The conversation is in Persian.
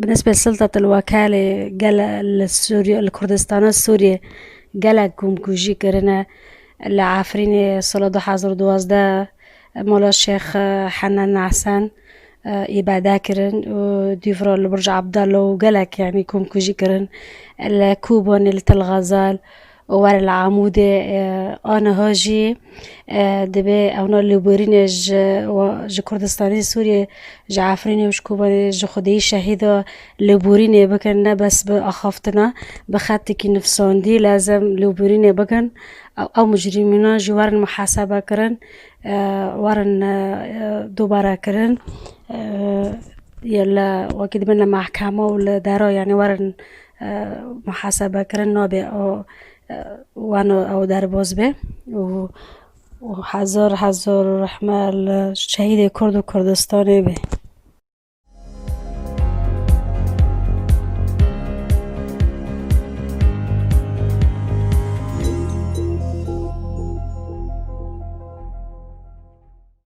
بالنسبة لسلطة الوكالة قال السوري الكردستان السوري قالكم كوجي كرنا العافرين صلاة حضر دوازده مولا الشيخ حنان نعسان يبعدا كرن وديفرو لبرج عبد الله وقالك يعني كوم كوجي كرن الكوبون الغزال وورا العمودة أنا هاجي دبي أونا اللي بورين ج كردستاني سوريا ج عفريني وش كوباني ج خدي شهيدة اللي بورين بكن بس بأخافتنا بخاتك نفسان دي لازم اللي بورين بكن أو مجرمين جوارن محاسبة كرن ورن دوباره كرن يلا وكده بنا محكمة ولا دارو يعني ورن محاسبة كرن نابي أو وانو او در باز به و هزار رحمه الشهید کرد و کردستانی به